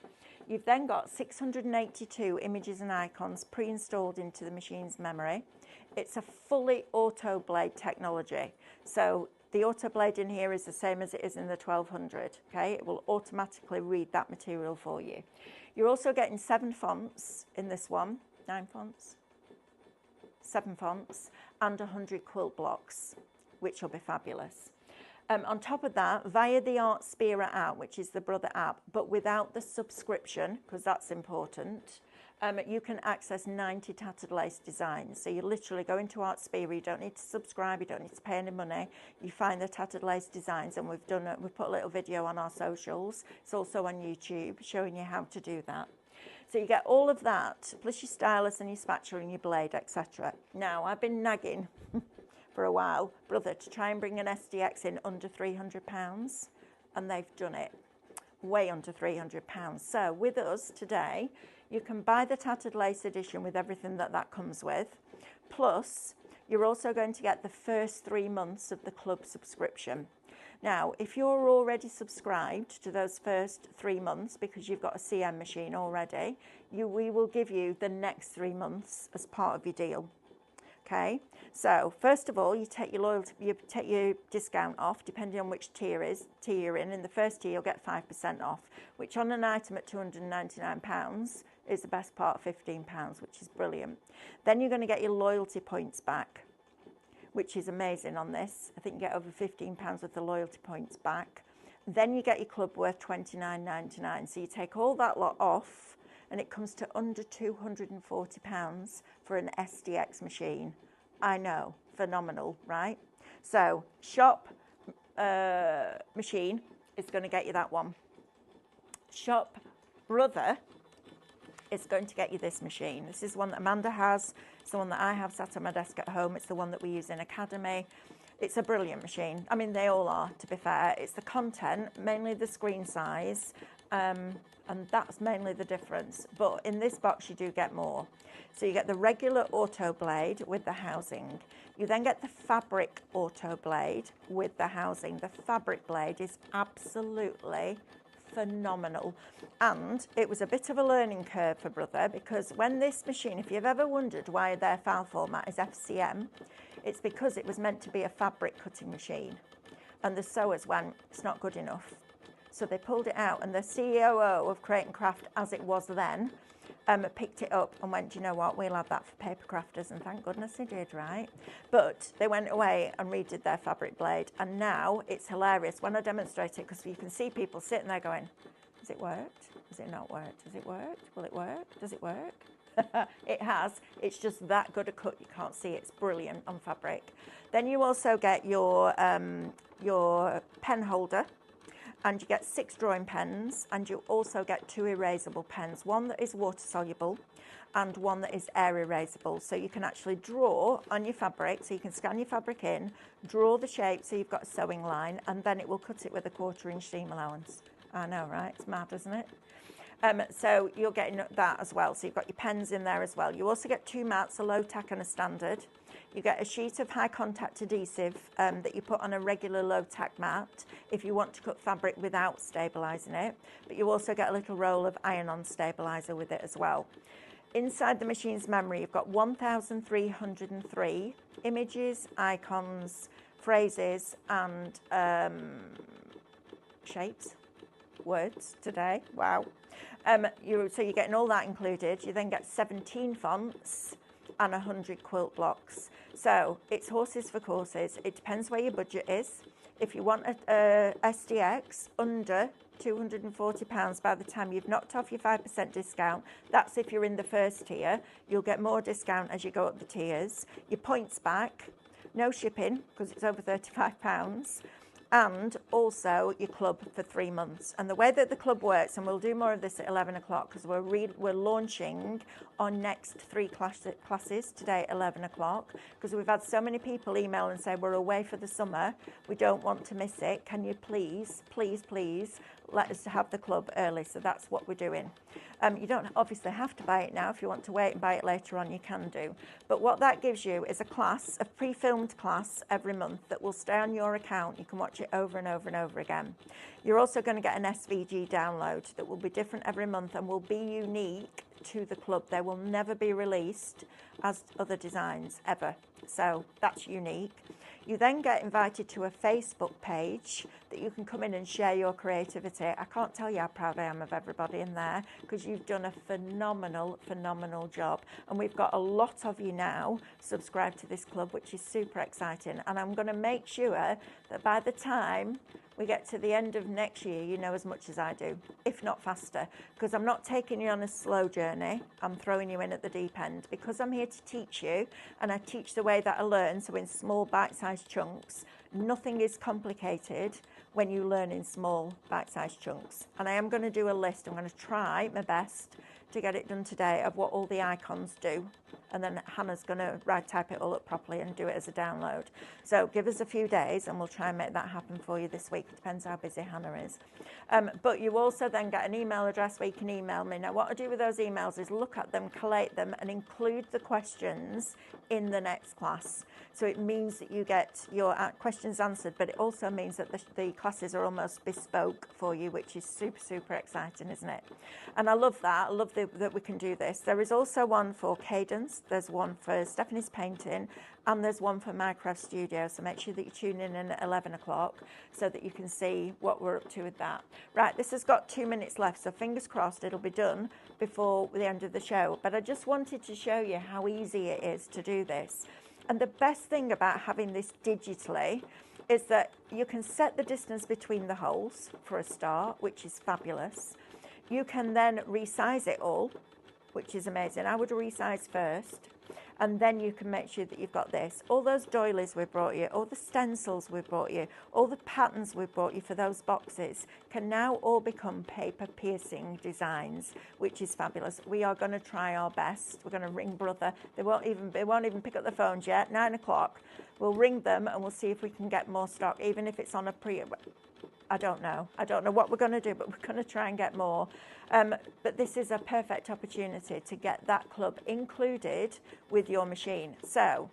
You've then got 682 images and icons pre-installed into the machine's memory. It's a fully auto blade technology. So the auto blade in here is the same as it is in the 1200. Okay, it will automatically read that material for you. You're also getting 7 fonts in this one, 9 fonts, 7 fonts, and 100 quilt blocks, which will be fabulous. On top of that, via the Art Spira app, which is the Brother app, but without the subscription, because that's important, you can access 90 tattered lace designs. So you literally go into Art Spira, you don't need to subscribe, you don't need to pay any money. You find the tattered lace designs, and we've put a little video on our socials. It's also on YouTube showing you how to do that. So you get all of that, plus your stylus and your spatula and your blade, etc. Now, I've been nagging for a while, Brother, to try and bring an SDX in under £300, and they've done it, way under £300. So with us today, you can buy the tattered lace edition with everything that comes with, plus you're also going to get the first 3 months of the club subscription. Now, if you're already subscribed to those first 3 months because you've got a CM machine already, we will give you the next 3 months as part of your deal. Okay, so first of all, you take your discount off depending on which tier you're in. In the first tier, you'll get 5% off, which on an item at £299 is the best part of £15, which is brilliant. Then you're going to get your loyalty points back, which is amazing on this. I think you get over £15 worth of loyalty points back. Then you get your club worth £29.99. So you take all that lot off, and it comes to under £240 for an SDX machine. I know, phenomenal, right? So shop machine is going to get you that one. Shop Brother is going to get you this machine. This is one that Amanda has. It's the one that I have sat on my desk at home. It's the one that we use in Academy. It's a brilliant machine. I mean, they all are, to be fair. It's the content, mainly the screen size, and that's mainly the difference. But in this box, you do get more. So you get the regular auto blade with the housing. You then get the fabric auto blade with the housing. The fabric blade is absolutely phenomenal. And it was a bit of a learning curve for Brother, because when this machine, if you've ever wondered why their file format is FCM, it's because it was meant to be a fabric cutting machine. And the sewers went, it's not good enough. So they pulled it out, and the COO of Crate and Craft, as it was then, picked it up and went, you know what, we'll have that for paper crafters, and thank goodness they did, right? But they went away and redid their fabric blade, and now it's hilarious when I demonstrate it, because you can see people sitting there going, has it worked? Has it not worked? Has it worked? Will it work? Does it work? It has. It's just that good a cut, you can't see. It's brilliant on fabric. Then you also get your pen holder, and you get 6 drawing pens, and you also get 2 erasable pens, one that is water soluble and one that is air erasable. So you can actually draw on your fabric, so you can scan your fabric in, draw the shape so you've got a sewing line, and then it will cut it with a 1/4 inch seam allowance. I know, right? It's mad, isn't it? So you're getting that as well. So you've got your pens in there as well. You also get 2 mats, a low tack and a standard. You get a sheet of high contact adhesive that you put on a regular low tack mat if you want to cut fabric without stabilising it. But you also get a little roll of iron-on stabiliser with it as well. Inside the machine's memory, you've got 1,303 images, icons, phrases and shapes, words today. Wow. So you're getting all that included. You then get 17 fonts and 100 quilt blocks. So it's horses for courses. It depends where your budget is. If you want a SDX under £240 by the time you've knocked off your 5% discount, that's if you're in the first tier. You'll get more discount as you go up the tiers. Your points back, no shipping because it's over £35, and also your club for 3 months. And the way that the club works, and we'll do more of this at 11 o'clock because we're launching our next 3 classes today at 11 o'clock, because we've had so many people email and say we're away for the summer, we don't want to miss it, can you please let us have the club early? So that's what we're doing. You don't obviously have to buy it now. If you want to wait and buy it later on, you can do. But what that gives you is a class, a pre-filmed class every month that will stay on your account. You can watch it over and over and over again. You're also going to get an SVG download that will be different every month and will be unique to the club. They will never be released as other designs ever. So that's unique. You then get invited to a Facebook page that you can come in and share your creativity. I can't tell you how proud I am of everybody in there because you've done a phenomenal job. And we've got a lot of you now subscribed to this club, which is super exciting. And I'm going to make sure that by the time we get to the end of next year, you know as much as I do, if not faster, because I'm not taking you on a slow journey. I'm throwing you in at the deep end because I'm here to teach you, and I teach the way that I learn, so in small bite-sized chunks. Nothing is complicated when you learn in small bite-sized chunks. And I am going to do a list. I'm going to try my best to get it done today of what all the icons do. And then Hannah's going to type it all up properly and do it as a download. So give us a few days and we'll try and make that happen for you this week. It depends how busy Hannah is. But you also then get an email address where you can email me. Now what I do with those emails is look at them, collate them and include the questions in the next class. So it means that you get your questions answered, but it also means that the classes are almost bespoke for you, which is super exciting, isn't it? And I love that. I love that we can do this. There is also one for Cadence, there's one for Stephanie's Painting, and there's one for Minecraft Studio. So make sure that you tune in at 11 o'clock so that you can see what we're up to with that. Right, this has got 2 minutes left, so fingers crossed it'll be done before the end of the show. But I just wanted to show you how easy it is to do this. And the best thing about having this digitally is that you can set the distance between the holes for a start, which is fabulous. You can then resize it all, which is amazing. I would resize first, and then you can make sure that you've got this. All those doilies we've brought you, all the stencils we've brought you, all the patterns we've brought you for those boxes can now all become paper piercing designs, which is fabulous. We are going to try our best. We're going to ring Brother. They won't even pick up the phones yet. 9 o'clock. We'll ring them and we'll see if we can get more stock, even if it's on a I don't know what we're going to do, but we're going to try and get more. But this is a perfect opportunity to get that club included with your machine. So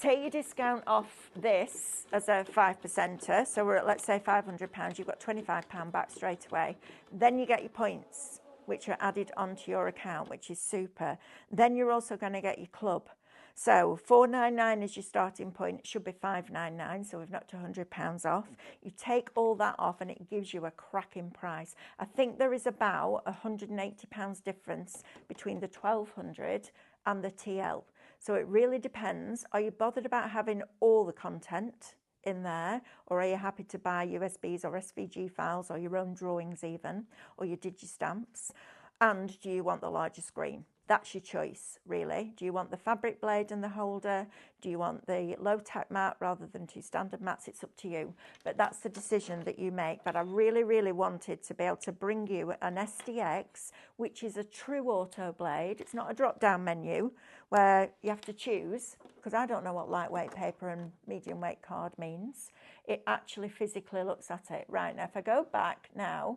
take your discount off this as a 5%er. So we're at, let's say, £500. You've got £25 back straight away. Then you get your points, which are added onto your account, which is super. Then you're also going to get your club. So £4.99 is your starting point. It should be £5.99, so we've knocked £100 off. You take all that off and it gives you a cracking price. I think there is about £180 difference between the 1200 and the TL. So it really depends. Are you bothered about having all the content in there, or are you happy to buy USBs or SVG files or your own drawings even, or your digistamps? And do you want the larger screen? That's your choice, really. Do you want the fabric blade and the holder? Do you want the low-tack mat rather than 2 standard mats? It's up to you. But that's the decision that you make. But I really wanted to be able to bring you an SDX, which is a true auto blade. It's not a drop-down menu where you have to choose, because I don't know what lightweight paper and medium weight card means. It actually physically looks at it. Right, now if I go back now,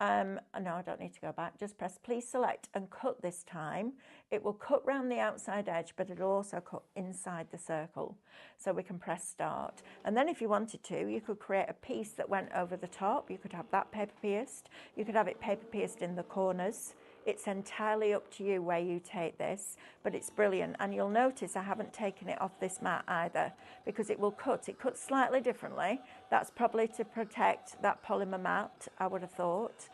no, I don't need to go back. Just press please select and cut this time. It will cut round the outside edge, but it'll also cut inside the circle. So we can press start. And then if you wanted to, you could create a piece that went over the top. You could have that paper pierced. You could have it paper pierced in the corners It's entirely up to you where you take this, but it's brilliant. And you'll notice I haven't taken it off this mat either, because it will cut. It cuts slightly differently. That's probably to protect that polymer mat, I would have thought,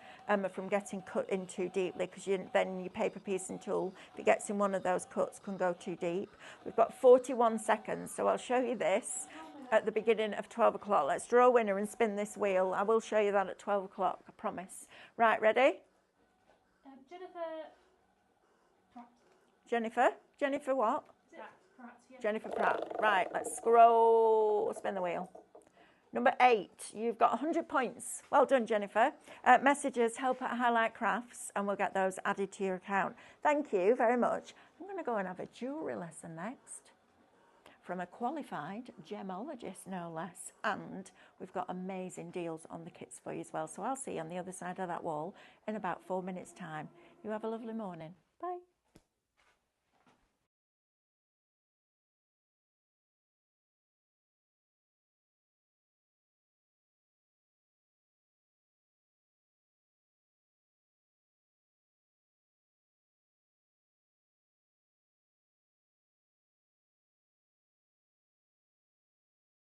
from getting cut in too deeply, because then your paper piecing tool, if it gets in one of those cuts, can go too deep. We've got 41 seconds, so I'll show you this at the beginning of 12 o'clock. Let's draw a winner and spin this wheel. I will show you that at 12 o'clock, I promise. Right, ready? Jennifer what? Pratt, yeah. Jennifer Pratt. Right, let's scroll, spin the wheel. Number 8, you've got 100 points. Well done, Jennifer. Messages, help at Highlight Crafts, and we'll get those added to your account. Thank you very much. I'm going to go and have a jewellery lesson next from a qualified gemologist, no less. And we've got amazing deals on the kits for you as well. So I'll see you on the other side of that wall in about 4 minutes' time. You have a lovely morning.